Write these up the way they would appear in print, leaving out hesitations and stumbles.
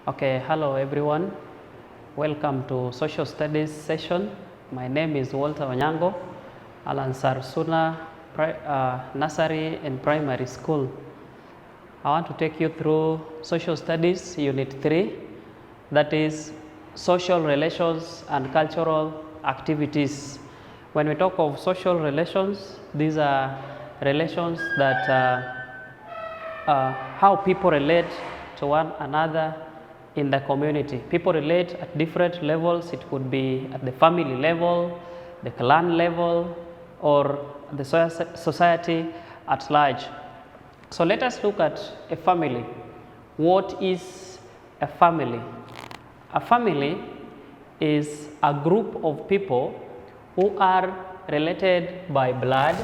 Okay, hello everyone. Welcome to Social Studies session. My name is Walter ONYANGO, Ansaaru Sunna Nursery and Primary School. I want to take you through Social Studies Unit 3, that is Social Relations and Cultural Activities. When we talk of social relations, these are relations that how people relate to one another in the community. People relate at different levels. It could be at the family level, the clan level, or the society at large. So let us look at a family. What is a family? A family is a group of people who are related by blood,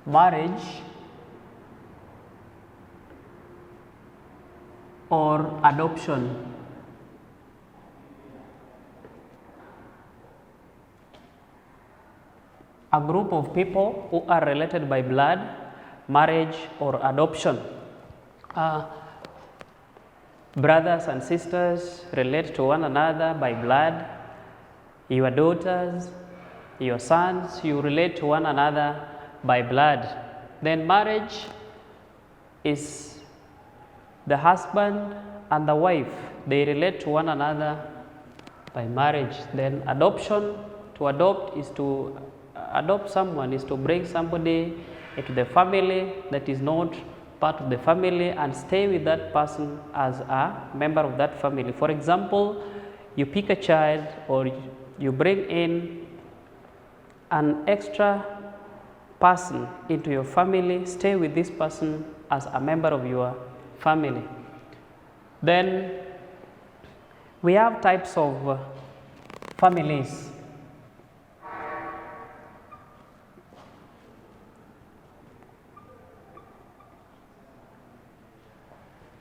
marriage, or adoption. A group of people who are related by blood, marriage, or adoption. Brothers and sisters relate to one another by blood. Your daughters, your sons, you relate to one another by blood. Then marriage is the husband and the wife, they relate to one another by marriage. Then adoption, to adopt is to adopt someone, is to bring somebody into the family that is not part of the family and stay with that person as a member of that family. For example, you pick a child or you bring in an extra person into your family, stay with this person as a member of your family. Then we have types of families.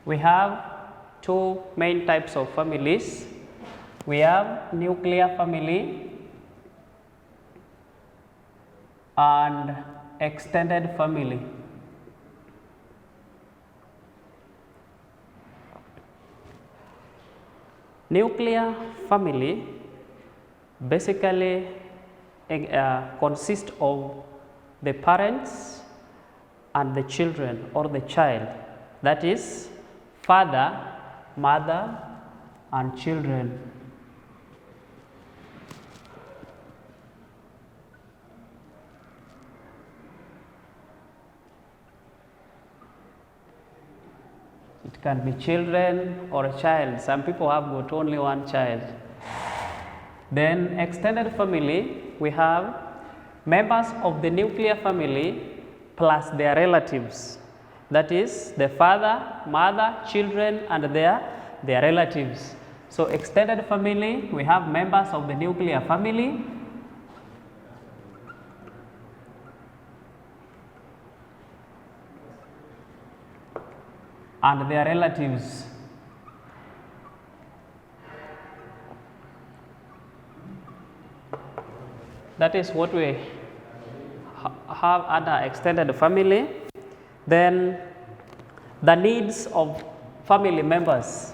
We have two main types of families. We have nuclear family and extended family. Nuclear family basically consists of the parents and the children or the child, that is father, mother, and children. It can be children or a child. Some people have got only one child. Then extended family, we have members of the nuclear family plus their relatives. That is the father, mother, children, and their relatives. So extended family, we have members of the nuclear family and their relatives. That is what we have under extended family. Then the needs of family members.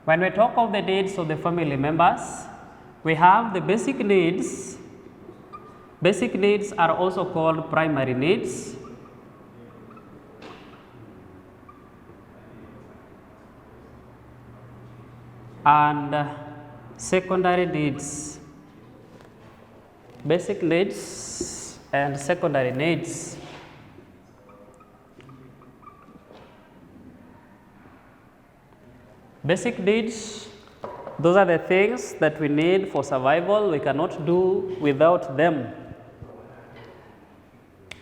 When we talk of the needs of the family members, we have the basic needs. Basic needs are also called primary needs. And secondary needs. Basic needs and secondary needs. Basic needs, those are the things that we need for survival. We cannot do without them.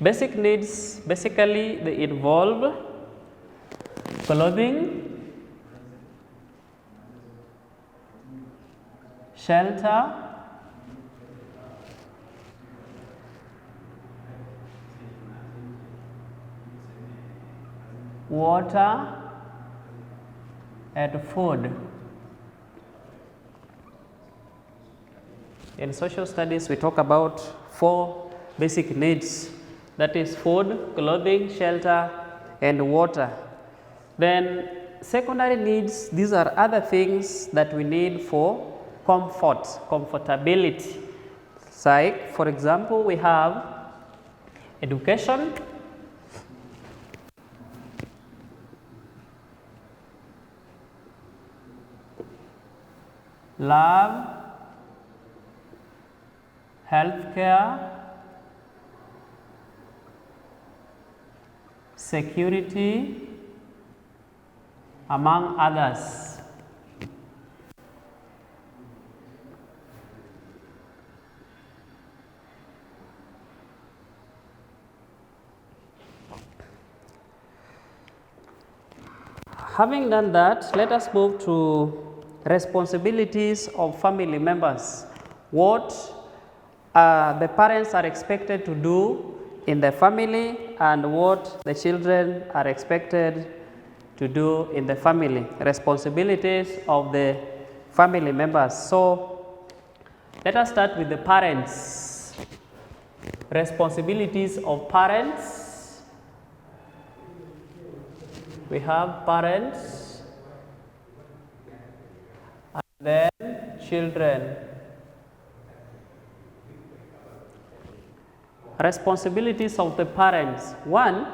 Basic needs, basically they involve clothing, shelter, water, and food. In social studies, we talk about 4 basic needs, that is food, clothing, shelter, and water. Then secondary needs, these are other things that we need for comfort, comfortability. Like, for example, we have education, love, healthcare, security, among others. Having done that, let us move to responsibilities of family members. What the parents are expected to do in the family and what the children are expected to do in the family. Responsibilities of the family members. So let us start with the parents. Responsibilities of parents. We have parents and then children. Responsibilities of the parents. 1,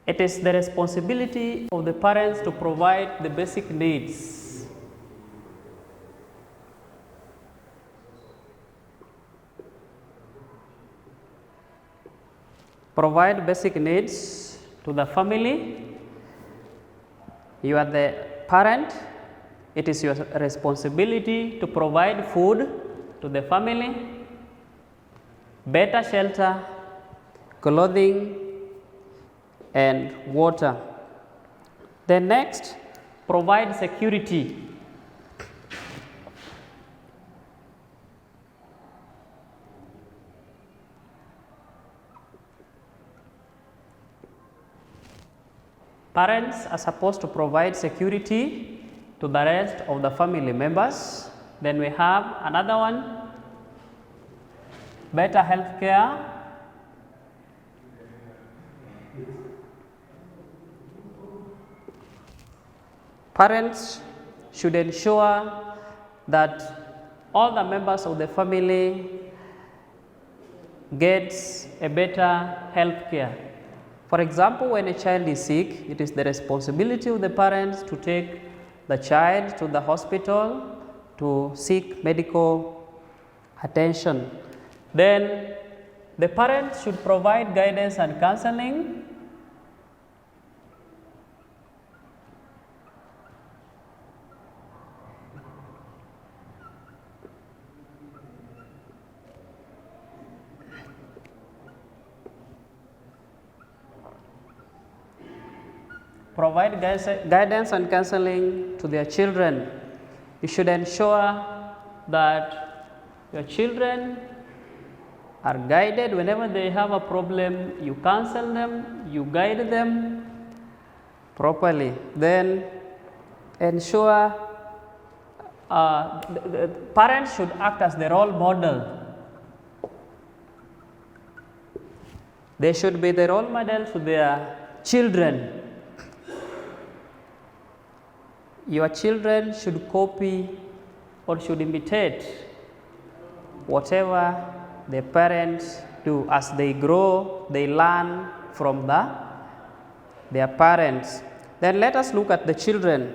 it is the responsibility of the parents to provide the basic needs. Provide basic needs to the family. You are the parent. It is your responsibility to provide food to the family, better shelter, clothing, and water. Then next, provide security. Parents are supposed to provide security to the rest of the family members. Then we have another one, better health care, parents should ensure that all the members of the family gets a better health care. For example, when a child is sick, it is the responsibility of the parents to take the child to the hospital to seek medical attention. Then the parents should provide guidance and counseling. Provide guidance and counseling to their children. You should ensure that your children are guided whenever they have a problem. You counsel them, you guide them properly. Then ensure the parents should act as the role model. They should be the role model to their children. Your children should copy or should imitate whatever the parents do. As they grow, they learn from their parents. Then let us look at the children.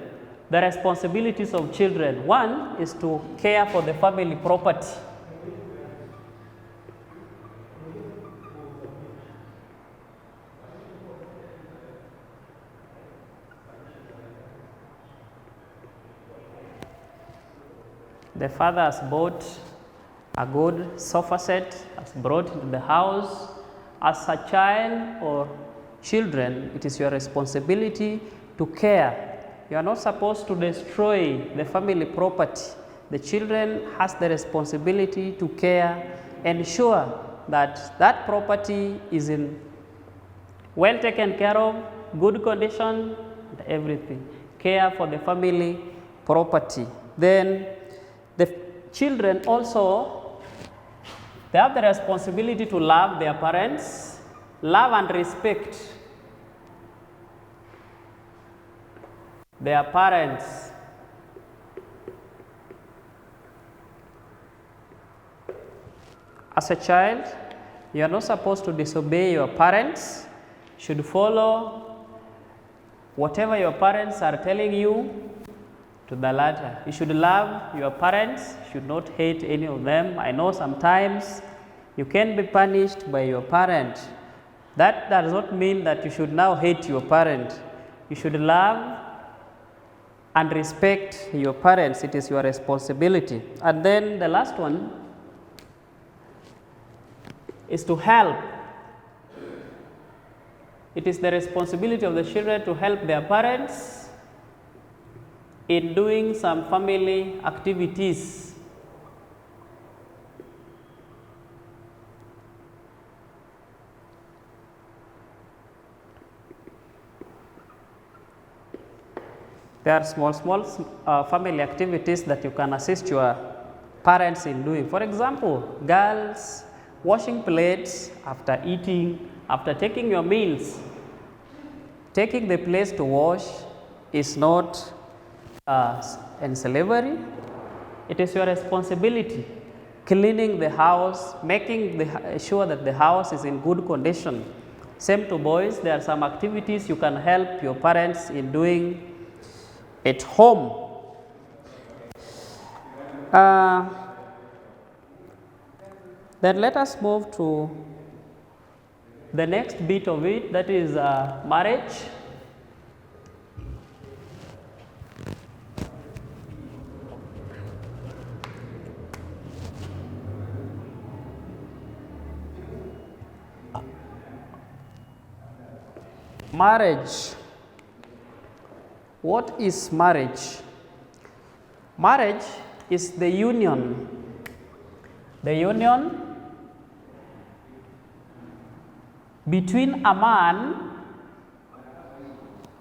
The responsibilities of children. 1 is to care for the family property. The father has bought a good sofa set, has brought into the house. As a child or children, it is your responsibility to care. You are not supposed to destroy the family property. The children has the responsibility to care, ensure that that property is in well taken care of, good condition, and everything. Care for the family property. Then the children also, they have the responsibility to love their parents, love and respect their parents. As a child, you are not supposed to disobey your parents. You should follow whatever your parents are telling you to the latter. You should love your parents, you should not hate any of them. I know sometimes you can be punished by your parent. That does not mean that you should now hate your parent. You should love and respect your parents. It is your responsibility. And then the last one is to help. It is the responsibility of the children to help their parents in doing some family activities. There are small family activities that you can assist your parents in doing. For example, girls washing plates after eating, after taking your meals. Taking the place to wash is not in slavery. It is your responsibility. Cleaning the house, making sure that the house is in good condition. Same to boys, there are some activities you can help your parents in doing at home. Then let us move to the next bit of it, that is marriage. Marriage. What is marriage? Marriage is the union between a man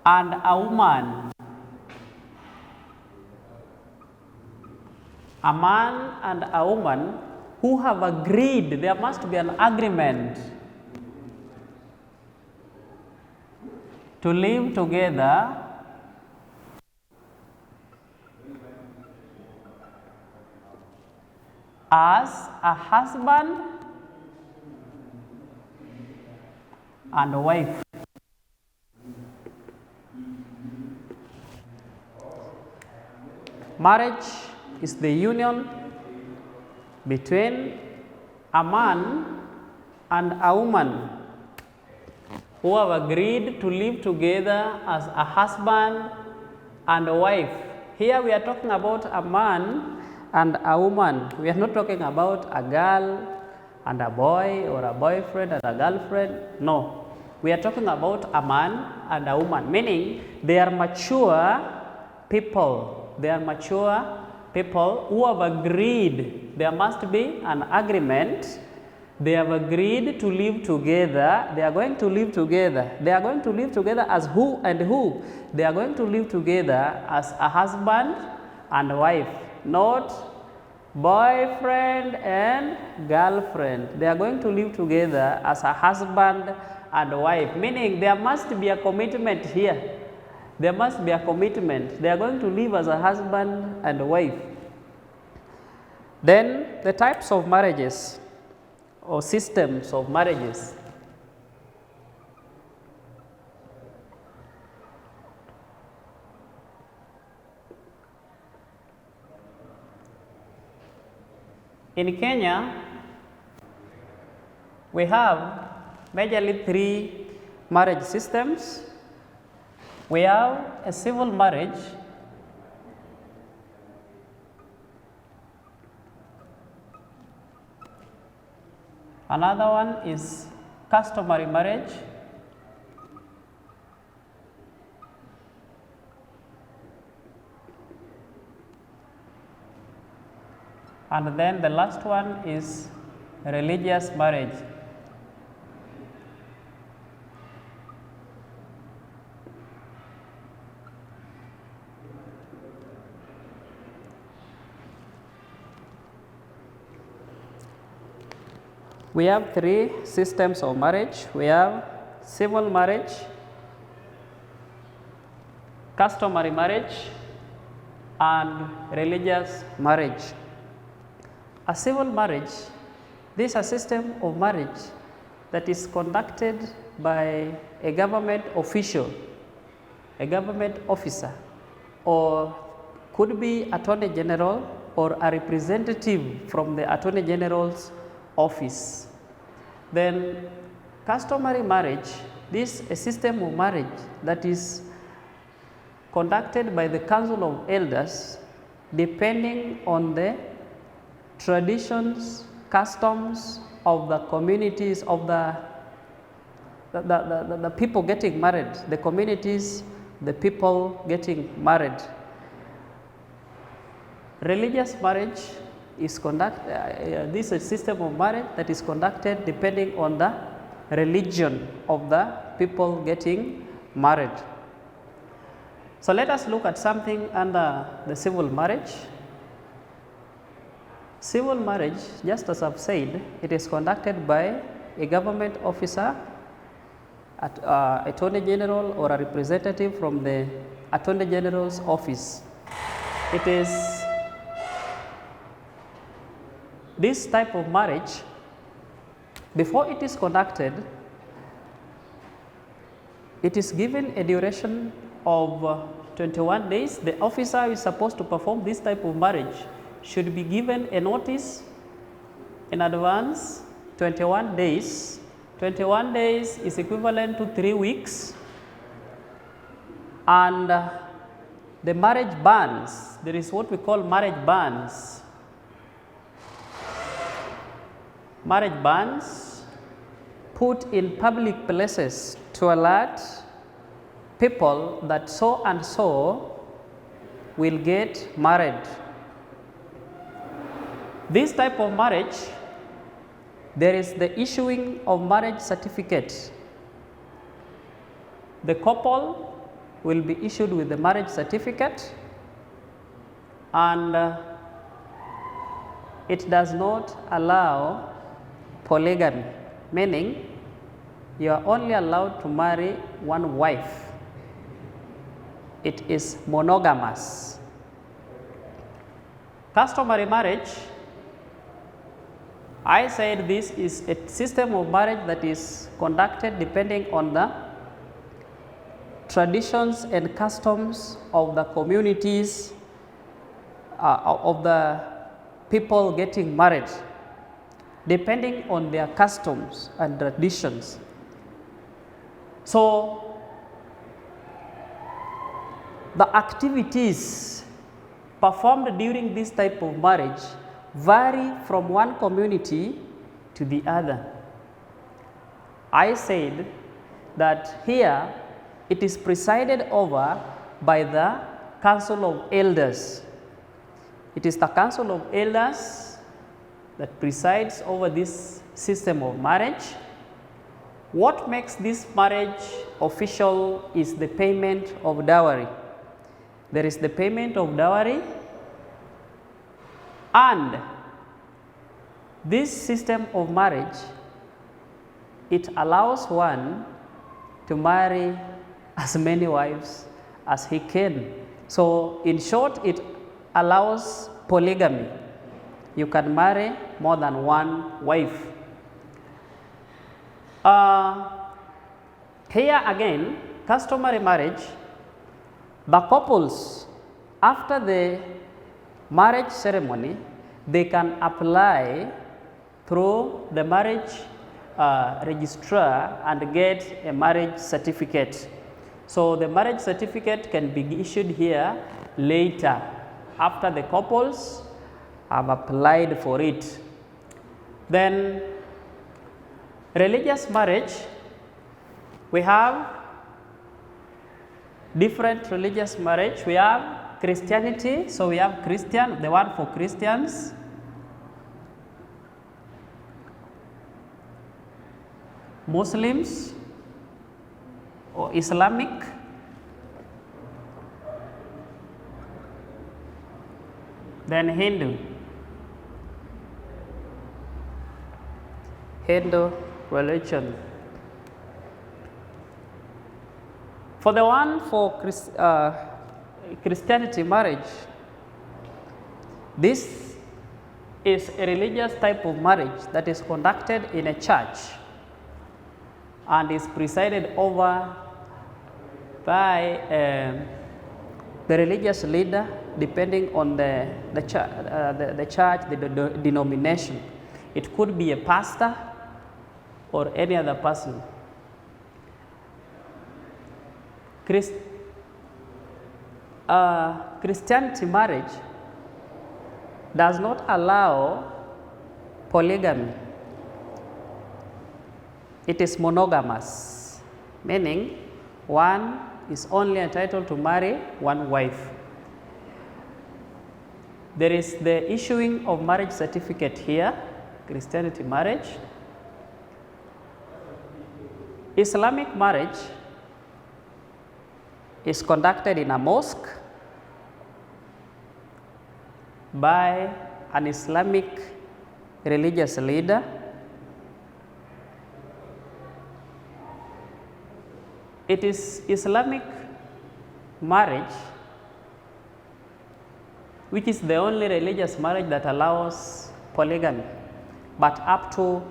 and a woman. A man and a woman who have agreed, there must be an agreement to live together as a husband and a wife. Marriage is the union between a man and a woman who have agreed to live together as a husband and a wife. Here we are talking about a man and a woman. We are not talking about a girl and a boy or a boyfriend and a girlfriend. No, we are talking about a man and a woman, meaning they are mature people. They are mature people who have agreed. There must be an agreement. They have agreed to live together. They are going to live together. They are going to live together as who and who? They are going to live together as a husband and wife, not boyfriend and girlfriend. They are going to live together as a husband and wife, meaning there must be a commitment here. There must be a commitment. They are going to live as a husband and wife. Then the types of marriages or systems of marriages. In Kenya, we have majorly three marriage systems. We have a civil marriage, another one is customary marriage, and then the last one is religious marriage. We have three systems of marriage. We have civil marriage, customary marriage, and religious marriage. A civil marriage, this is a system of marriage that is conducted by a government official, a government officer, or could be Attorney General or a representative from the Attorney General's office. Then customary marriage, this is a system of marriage that is conducted by the Council of Elders depending on the traditions, customs of the communities of the people getting married, the communities, the people getting married. Religious marriage is conducted, this is a system of marriage that is conducted depending on the religion of the people getting married. So let us look at something under the civil marriage. Civil marriage, just as I've said, it is conducted by a government officer, Attorney General, or a representative from the Attorney General's office. It is this type of marriage, before it is conducted, it is given a duration of 21 days. The officer who is supposed to perform this type of marriage should be given a notice in advance, 21 days. 21 days is equivalent to 3 weeks. And the marriage bans, there is what we call marriage bans. Marriage bans put in public places to alert people that so and so will get married. This type of marriage, there is the issuing of marriage certificate. The couple will be issued with the marriage certificate, and it does not allow polygamy, meaning you are only allowed to marry one wife. It is monogamous. Customary marriage, I said this is a system of marriage that is conducted depending on the traditions and customs of the communities of the people getting married, depending on their customs and traditions. So the activities performed during this type of marriage vary from one community to the other. I said that here it is presided over by the Council of Elders. It is the Council of Elders that presides over this system of marriage. What makes this marriage official is the payment of dowry. There is the payment of dowry, and this system of marriage, it allows one to marry as many wives as he can. So in short, it allows polygamy. You can marry more than one wife. Here again, customary marriage, the couples, after the marriage ceremony, they can apply through the marriage registrar and get a marriage certificate. So the marriage certificate can be issued here later after the couples have applied for it. Then religious marriage, we have different religious marriage. We have Christianity, so we have Christian, the one for Christians. Muslims or Islamic. Then Hindu. Hindu religion. For the one for Christianity marriage, this is a religious type of marriage that is conducted in a church and is presided over by the religious leader, depending on the church, the denomination. It could be a pastor or any other person. Christianity marriage does not allow polygamy. It is monogamous, meaning one is only entitled to marry one wife. There is the issuing of marriage certificate here, Christianity marriage. Islamic marriage is conducted in a mosque by an Islamic religious leader. It is Islamic marriage which is the only religious marriage that allows polygamy, but up to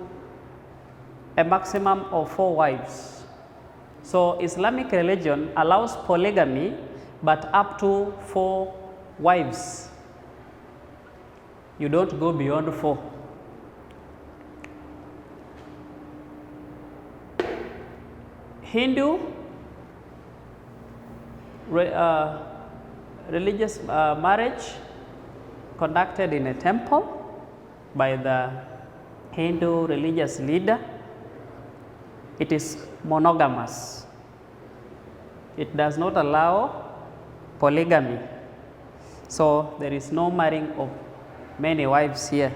a maximum of 4 wives. So Islamic religion allows polygamy, but up to 4 wives. You don't go beyond 4. Hindu religious marriage conducted in a temple by the Hindu religious leader. It is monogamous. It does not allow polygamy. So there is no marrying of many wives here.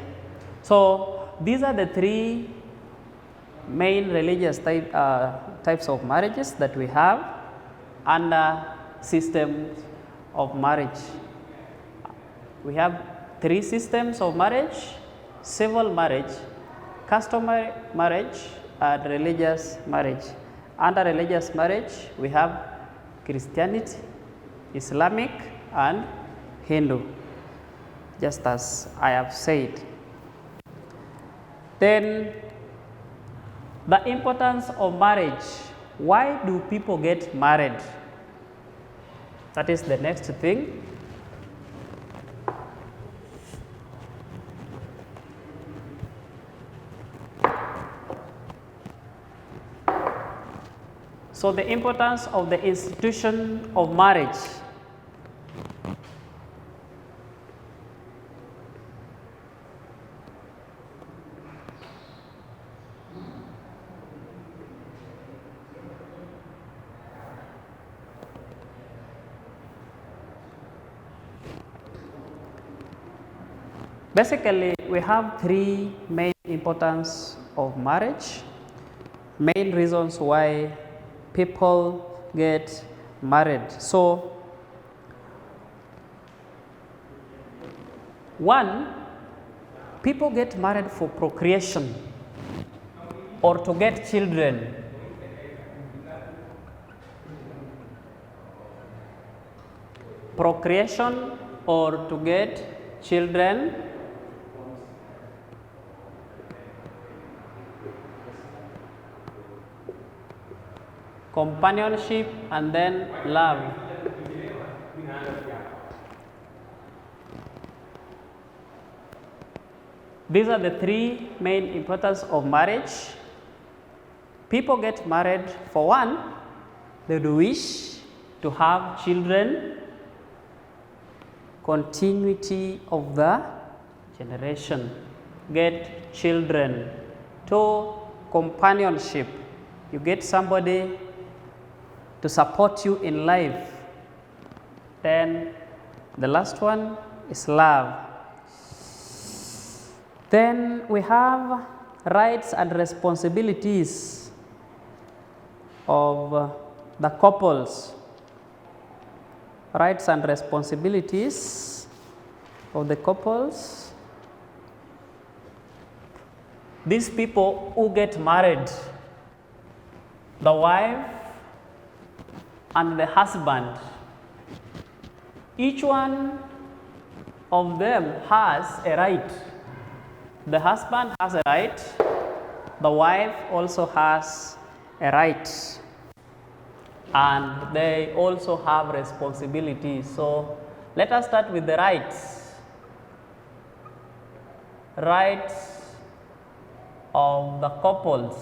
So these are the 3 main religious types of marriages that we have under systems of marriage. We have 3 systems of marriage: civil marriage, customary marriage, and religious marriage. Under religious marriage, we have Christianity, Islamic, and Hindu, just as I have said. Then, the importance of marriage. Why do people get married? That is the next thing. So the importance of the institution of marriage. Basically, we have 3 main importance of marriage, main reasons why people get married. So, 1, people get married for procreation or to get children. Procreation or to get children. Companionship, and then love. These are the 3 main importance of marriage. People get married for 1, they do wish to have children, continuity of the generation, get children. 2, companionship. You get somebody to support you in life. Then the last one is love. Then we have rights and responsibilities of the couples. Rights and responsibilities of the couples. these people who get married, the wife and the husband, each one of them has a right. The husband has a right, the wife also has a right, and they also have responsibilities. So let us start with the rights. Rights of the couples.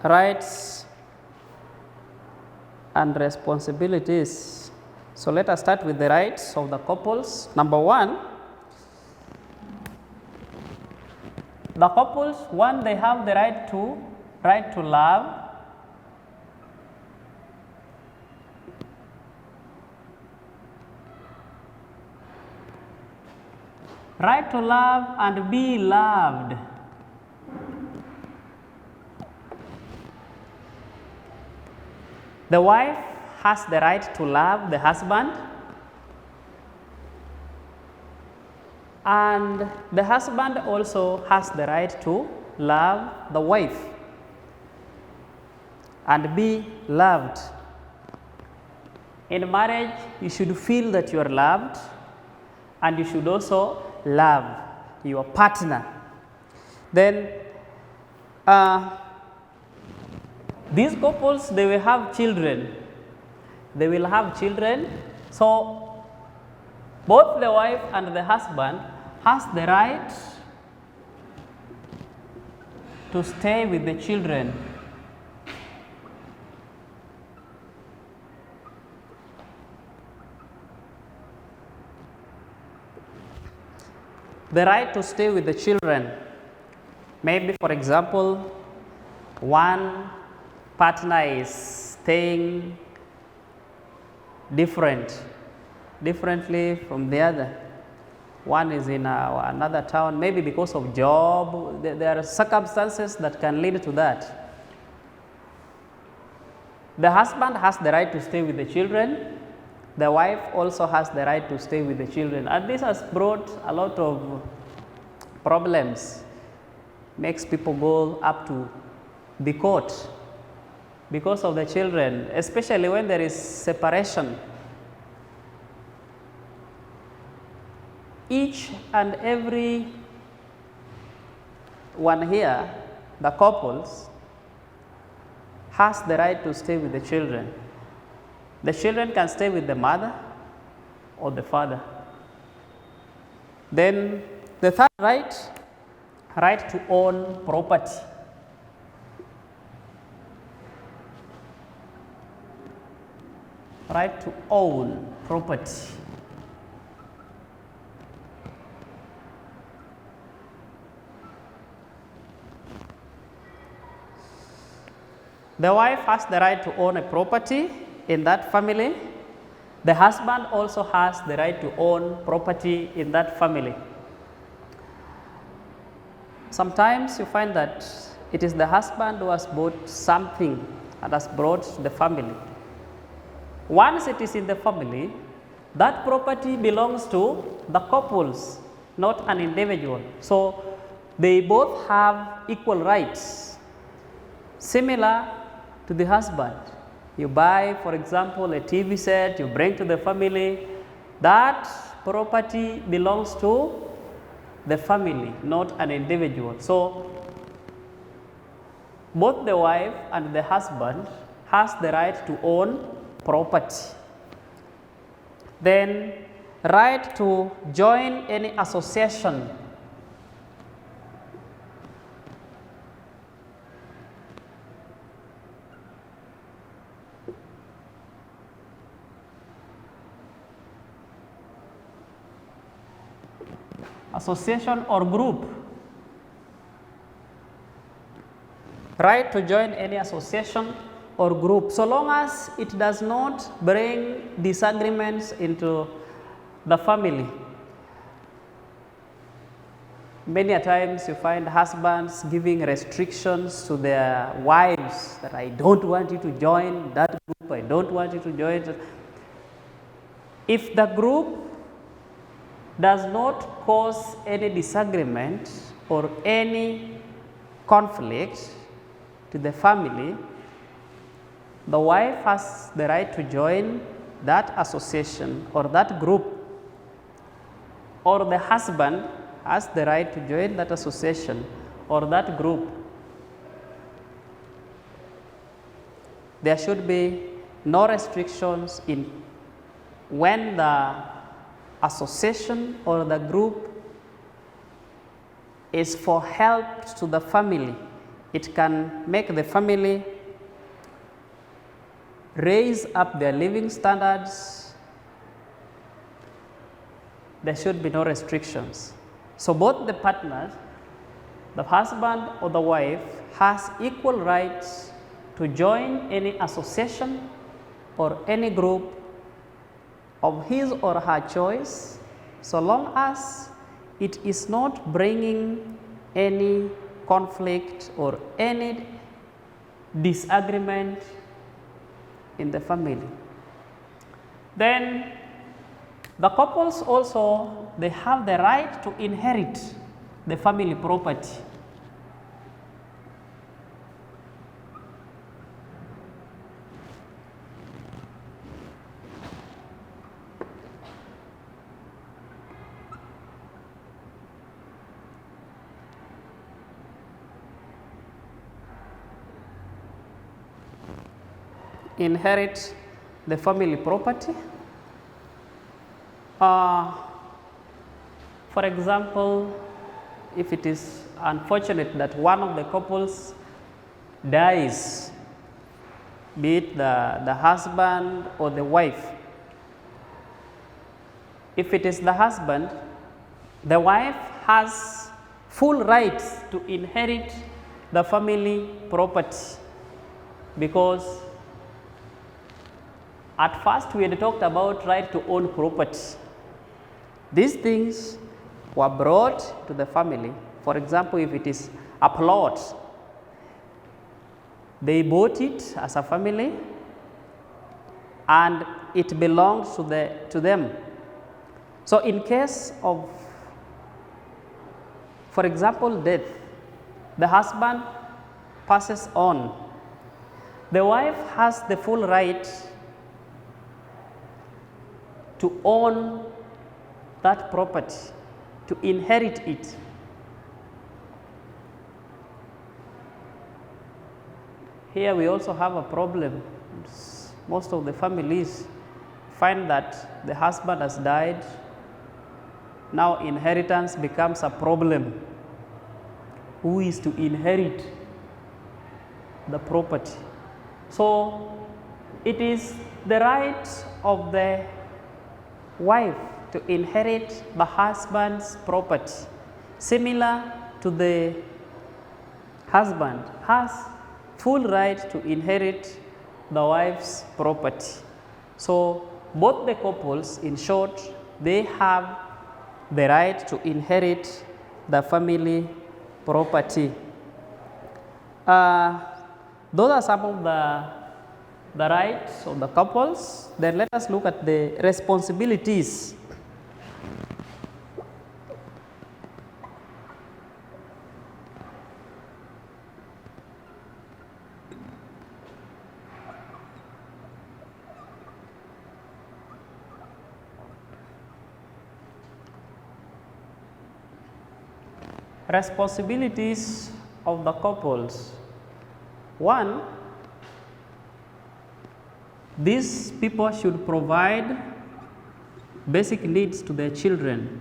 Rights and responsibilities. So let us start with the rights of the couples. Number one, the couples, one, they have the right to love, right to love and be loved. The wife has the right to love the husband, and the husband also has the right to love the wife and be loved. In marriage, you should feel that you are loved, and you should also love your partner. Then these couples, they will have children. They will have children. So both the wife and the husband has the right to stay with the children. The right to stay with the children. Maybe, for example, one partner is staying differently from the other. One is in another town, maybe because of job. There are circumstances that can lead to that. The husband has the right to stay with the children. The wife also has the right to stay with the children. And this has brought a lot of problems. Makes people go up to the court because of the children, especially when there is separation. Each and every one here, the couples, has the right to stay with the children. The children can stay with the mother or the father. Then the third right to own property. Right to own property. The wife has the right to own a property in that family. The husband also has the right to own property in that family. Sometimes you find that it is the husband who has bought something and has brought to the family. Once it is in the family, that property belongs to the couples, not an individual. So they both have equal rights, similar to the husband. You buy, for example, a TV set, you bring to the family, that property belongs to the family, not an individual. So both the wife and the husband has the right to own property. Then right to join any association. Association or group. Right to join any association or group, so long as it does not bring disagreements into the family. Many a times you find husbands giving restrictions to their wives that I don't want you to join that group, I don't want you to join. If the group does not cause any disagreement or any conflict to the family, the wife has the right to join that association or that group, or the husband has the right to join that association or that group. There should be no restrictions in when the association or the group is for help to the family. It can make the family raise up their living standards. There should be no restrictions. So both the partners, the husband or the wife, has equal rights to join any association or any group of his or her choice, so long as it is not bringing any conflict or any disagreement in the family. Then the couples also, they have the right to inherit the family property. Inherit the family property. For example, if it is unfortunate that one of the couples dies, be it the husband or the wife. If it is the husband, the wife has full rights to inherit the family property, because at first we had talked about right to own property. These things were brought to the family. For example, if it is a plot, they bought it as a family and it belongs to them. So in case of, for example, death, the husband passes on, the wife has the full right to own that property, to inherit it. Here we also have a problem. Most of the families find that the husband has died. Now inheritance becomes a problem. Who is to inherit the property? So it is the right of the wife to inherit the husband's property, similar to the husband has full right to inherit the wife's property. So both the couples, in short, they have the right to inherit the family property. Those are some of the rights of the couples. Then let us look at the responsibilities. Responsibilities of the couples. One, these people should provide basic needs to their children.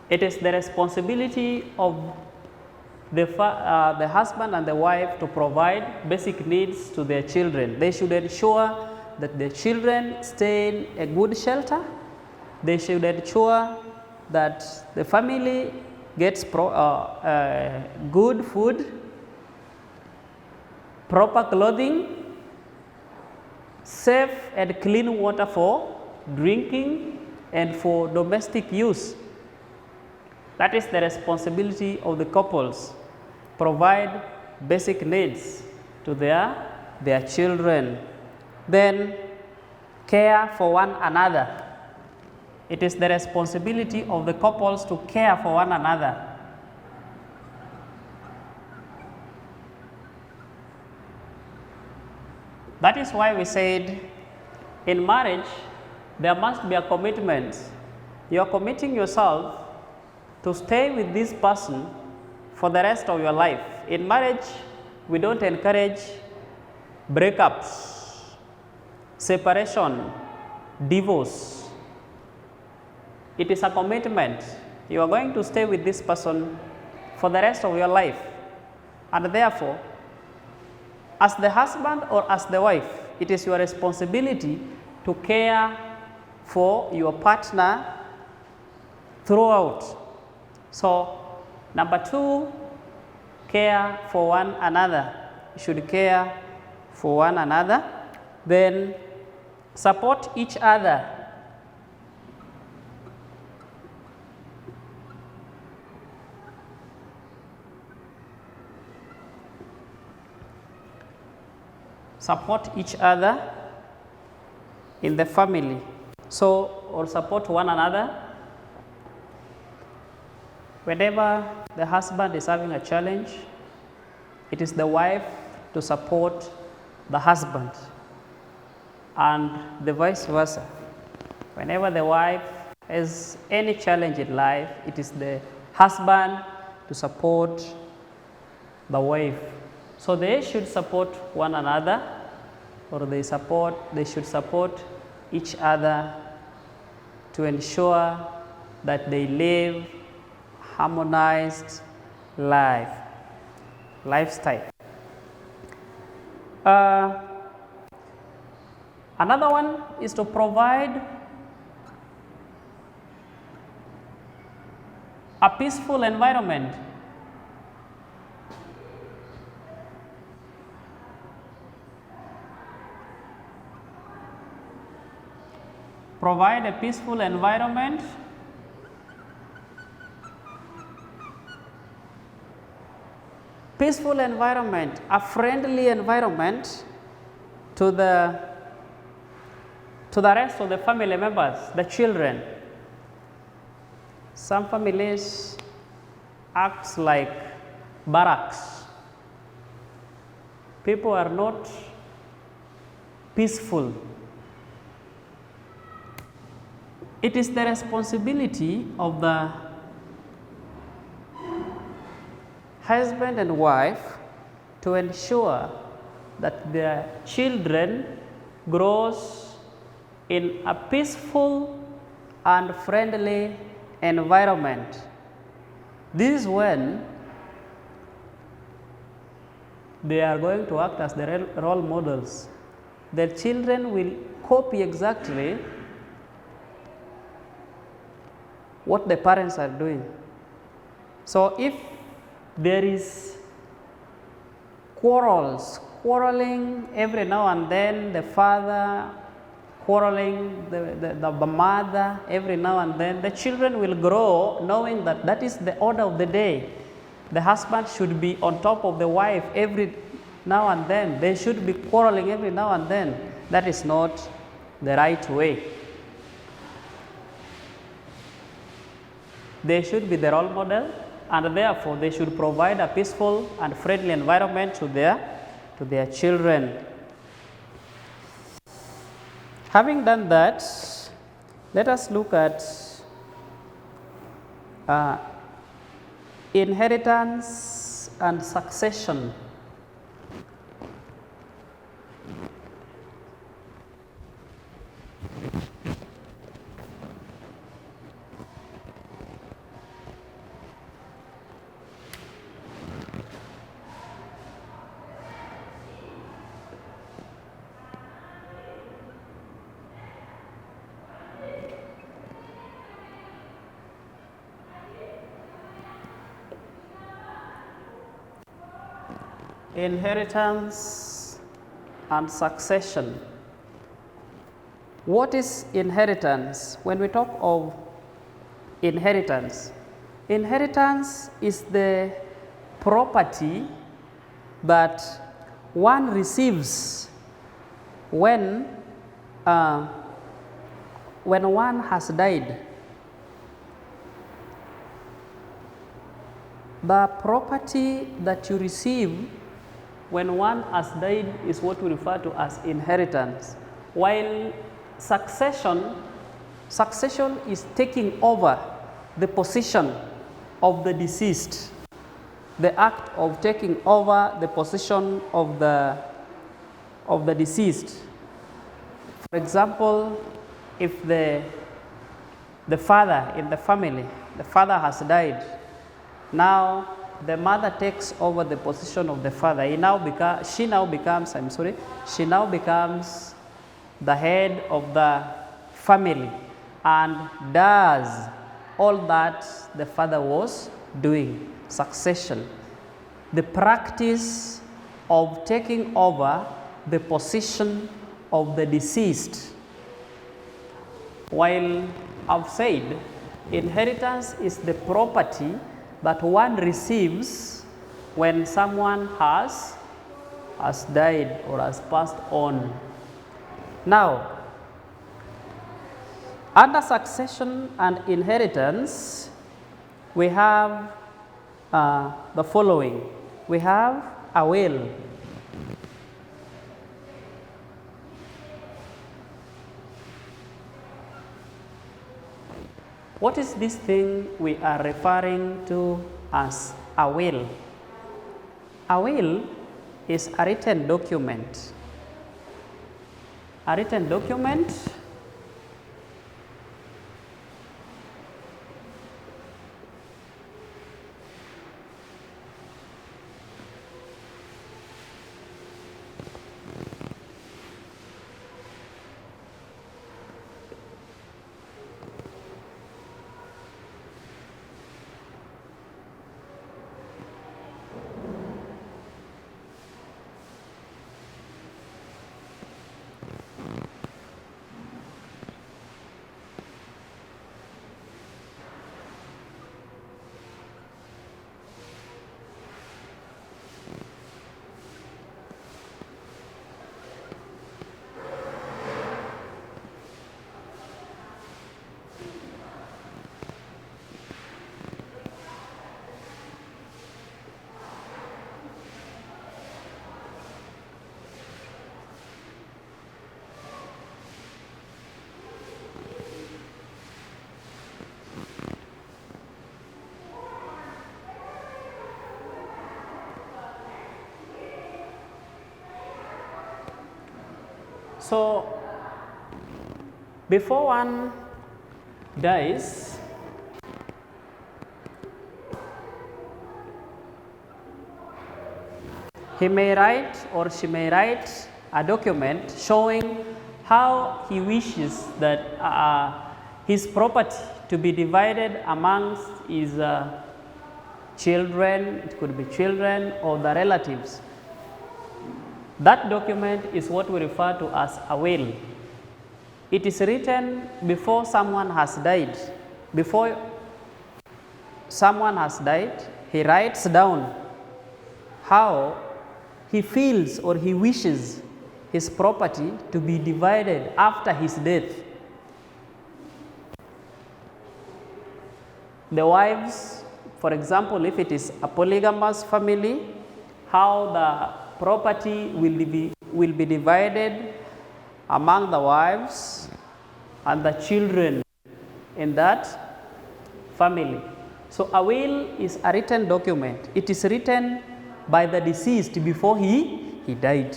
It is the responsibility of the husband and the wife to provide basic needs to their children. They should ensure that the children stay in a good shelter. They should ensure that the family gets good food, proper clothing, safe and clean water for drinking and for domestic use. That is the responsibility of the couples. Provide basic needs to their children. Then care for one another. It is the responsibility of the couples to care for one another. That is why we said in marriage there must be a commitment. You are committing yourself to stay with this person for the rest of your life. In marriage, we don't encourage breakups, separation, divorce. It is a commitment. You are going to stay with this person for the rest of your life. And therefore, as the husband or as the wife, it is your responsibility to care for your partner throughout. So, number 2, care for one another. You should care for one another. Then support each other. Support each other in the family. So, or support one another. Whenever the husband is having a challenge, it is the wife to support the husband, and the vice versa. Whenever the wife has any challenge in life, it is the husband to support the wife. So they should support one another, or they should support each other to ensure that they live harmonized lifestyle. Another one is to provide a peaceful environment. Provide a peaceful environment a friendly environment to the rest of the family members, the children. Some families act like barracks. People are not peaceful. It is the responsibility of the husband and wife to ensure that their children grows in a peaceful and friendly environment. This is when they are going to act as the role models. The children will copy exactly what the parents are doing. So if there is quarreling every now and then, the father quarreling the mother every now and then, the children will grow knowing that that is the order of the day. The husband should be on top of the wife every now and then. They should be quarreling every now and then. That is not the right way. They should be the role model, and therefore they should provide a peaceful and friendly environment to their children. Having done that, let us look at inheritance and succession. Inheritance and succession. What is inheritance? When we talk of inheritance, inheritance is the property that one receives when one has died. The property that you receive when one has died is what we refer to as inheritance, while succession is taking over the position of the deceased, the act of taking over the position of the deceased. For example, if the father in the family, the father has died, now the mother takes over the position of the father. She now becomes the head of the family and does all that the father was doing. Succession, the practice of taking over the position of the deceased. While I've said inheritance is the property that one receives when someone has died or has passed on. Now, under succession and inheritance, we have the following. We have a will. What is this thing we are referring to as a will? A will is a written document. A written document So, before one dies, he may write or she may write a document showing how he wishes that his property to be divided amongst his children, it could be children or the relatives. That document is what we refer to as a will. It is written before someone has died. Before someone has died, he writes down how he feels or he wishes his property to be divided after his death. The wives, for example, if it is a polygamous family, how the property will be divided among the wives and the children in that family. So a will is a written document. It is written by the deceased before he died.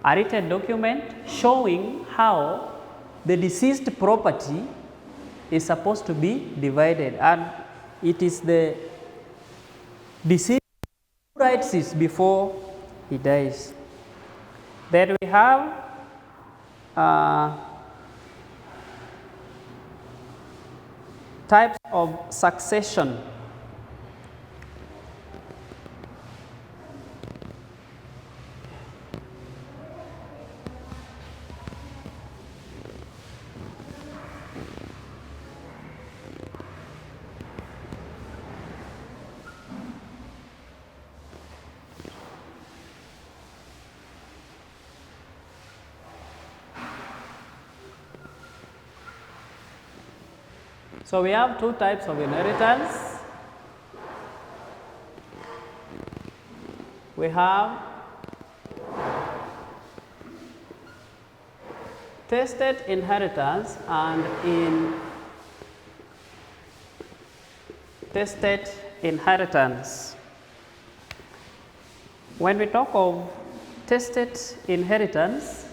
A written document showing how the deceased property is supposed to be divided, and it is the deceased who writes it before he dies. Then we have types of succession. So we have two types of inheritance. We have tested inheritance and intestate inheritance. When we talk of tested inheritance,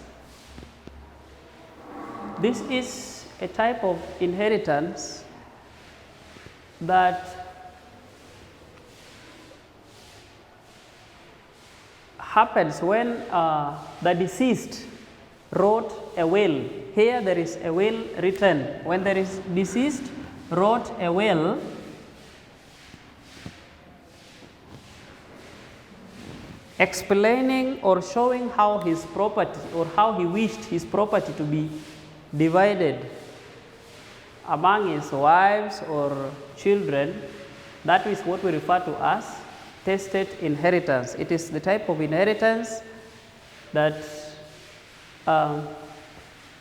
this is a type of inheritance that happens when the deceased wrote a will. Here there is a will written. When there is deceased wrote a will, explaining or showing how his property or how he wished his property to be divided among his wives or children, that is what we refer to as tested inheritance. It is the type of inheritance that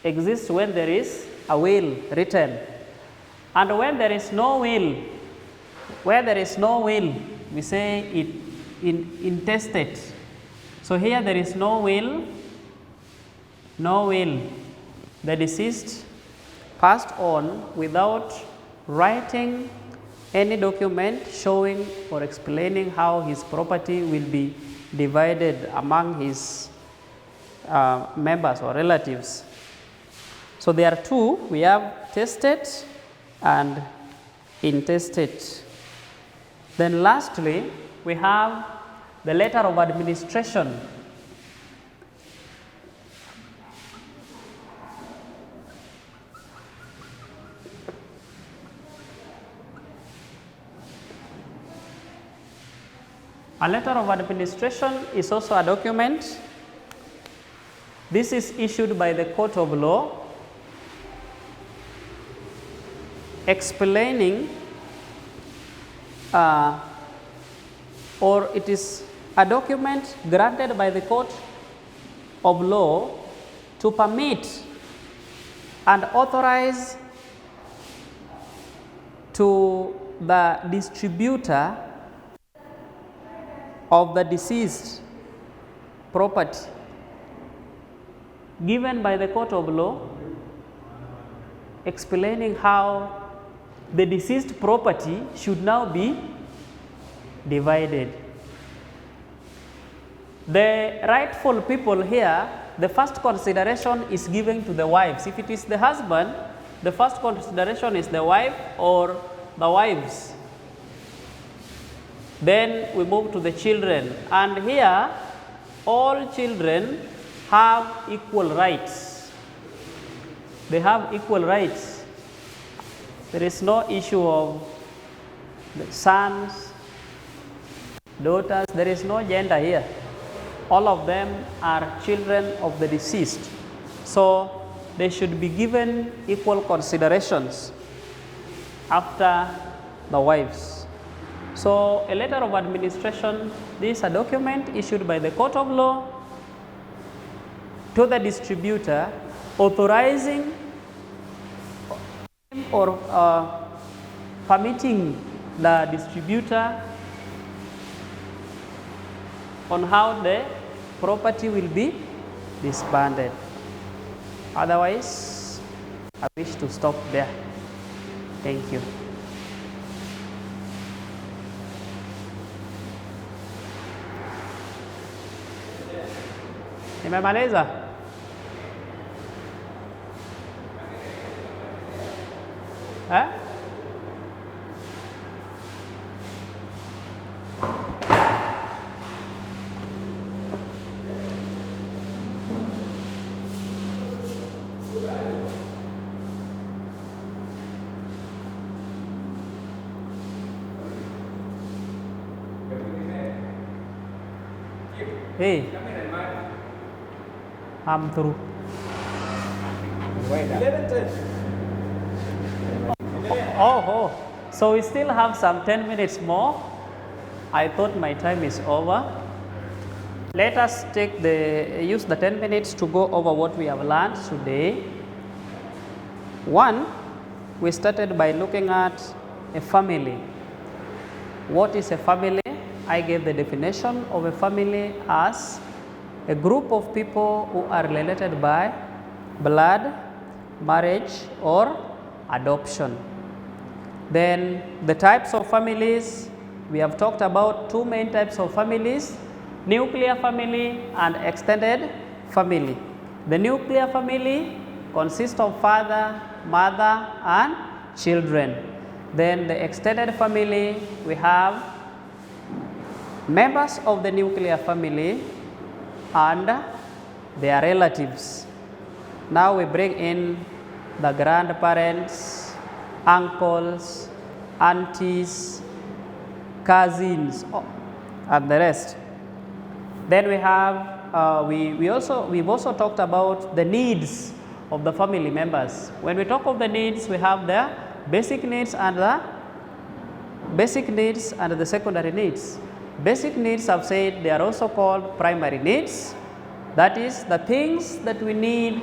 exists when there is a will written. And when there is no will, where there is no will, we say it intestate. So here there is no will, the deceased passed on without writing any document showing or explaining how his property will be divided among his members or relatives. So there are two. We have tested and intestate. Then lastly, we have the letter of administration. A letter of administration is also a document. This is issued by the court of law explaining or it is a document granted by the court of law to permit and authorize to the distributor of the deceased property given by the court of law explaining how the deceased property should now be divided. The rightful people here, the first consideration is given to the wives. If it is the husband, the first consideration is the wife or the wives. Then we move to the children, and here all children have equal rights. They have equal rights. There is no issue of the sons, daughters, there is no gender here. All of them are children of the deceased. So they should be given equal considerations after the wives. So a letter of administration, this is a document issued by the court of law to the distributor authorizing or permitting the distributor on how the property will be disbanded. Otherwise, I wish to stop there. Thank you. Nimemaliza? Hey, I'm through. Oh, so we still have some 10 minutes more. I thought my time is over. Let us use the 10 minutes to go over what we have learned today. One, we started by looking at a family. What is a family? I gave the definition of a family as a group of people who are related by blood, marriage, or adoption. Then the types of families, we have talked about two main types of families: nuclear family and extended family. The nuclear family consists of father, mother, and children. Then the extended family, we have members of the nuclear family and their relatives. Now we bring in the grandparents, uncles, aunties, cousins, and the rest. Then we have, we've also talked about the needs of the family members. When we talk of the needs, we have the basic needs and the secondary needs. Basic needs, I've said, they are also called primary needs. That is the things that we need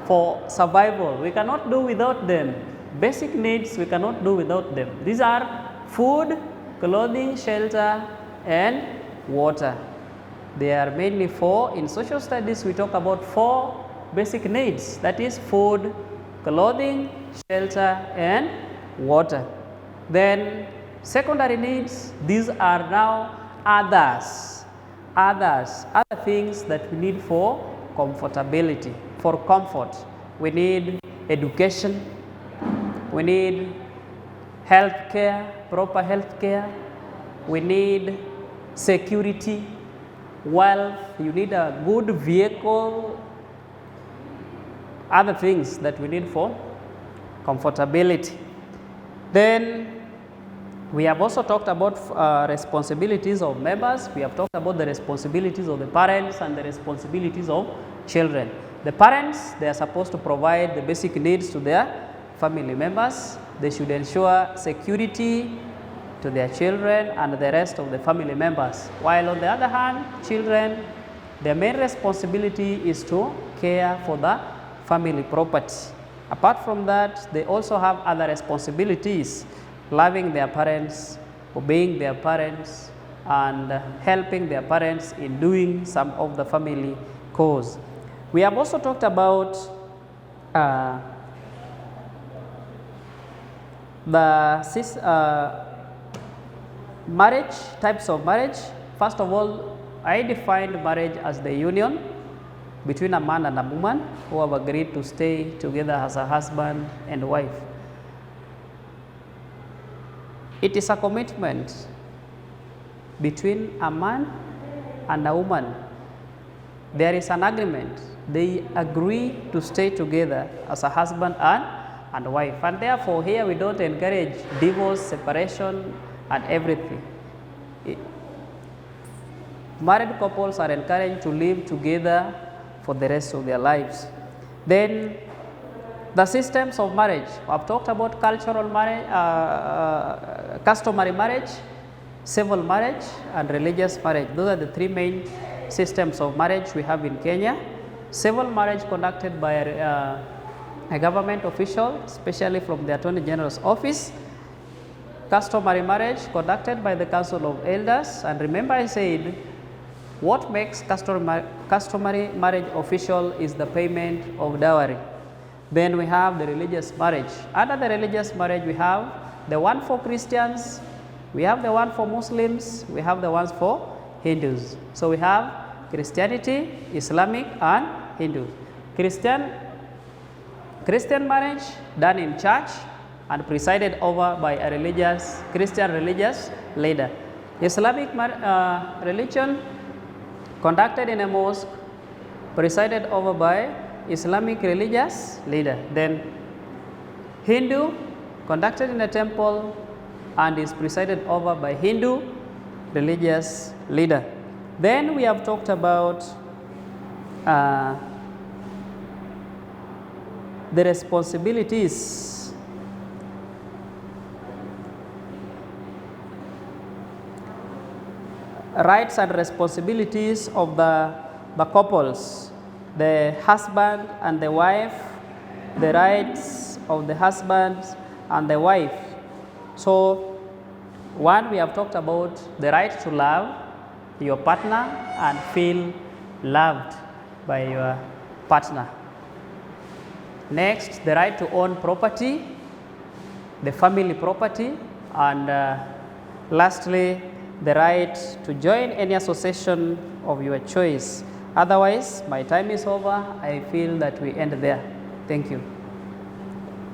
for survival. We cannot do without them. Basic needs, we cannot do without them. These are food, clothing, shelter, and water. They are mainly four. In social studies, we talk about four basic needs. That is food, clothing, shelter, and water. Then secondary needs, these are now other things that we need for comfortability, for comfort. We need education, we need health care, proper health care, we need security, wealth, you need a good vehicle, other things that we need for comfortability. Then we have also talked about responsibilities of members. We have talked about the responsibilities of the parents and the responsibilities of children. The parents, they are supposed to provide the basic needs to their family members. They should ensure security to their children and the rest of the family members. While on the other hand, children, their main responsibility is to care for the family property. Apart from that, they also have other responsibilities: loving their parents, obeying their parents, and helping their parents in doing some of the family chores. We have also talked about marriage, types of marriage. First of all, I defined marriage as the union between a man and a woman who have agreed to stay together as a husband and wife. It is a commitment between a man and a woman. There is an agreement. They agree to stay together as a husband and wife. And therefore, here we don't encourage divorce, separation, and everything. Married couples are encouraged to live together for the rest of their lives. Then the systems of marriage. I've talked about cultural marriage, customary marriage, civil marriage, and religious marriage. Those are the three main systems of marriage we have in Kenya. Civil marriage conducted by a government official, especially from the Attorney General's office. Customary marriage conducted by the Council of Elders. And remember, I said what makes customary marriage official is the payment of dowry. Then we have the religious marriage. Under the religious marriage, we have the one for Christians, we have the one for Muslims, we have the ones for Hindus. So we have Christianity, Islamic, and Hindu. Christian marriage done in church and presided over by a Christian religious leader. Islamic religion conducted in a mosque, presided over by Islamic religious leader. Then Hindu conducted in a temple and is presided over by Hindu religious leader. Then we have talked about the responsibilities rights and responsibilities of the couples, the husband and the wife, the rights of the husband and the wife. So, one, we have talked about the right to love your partner and feel loved by your partner. Next, the right to own property, the family property, and lastly, the right to join any association of your choice. Otherwise, my time is over. I feel that we end there. Thank you.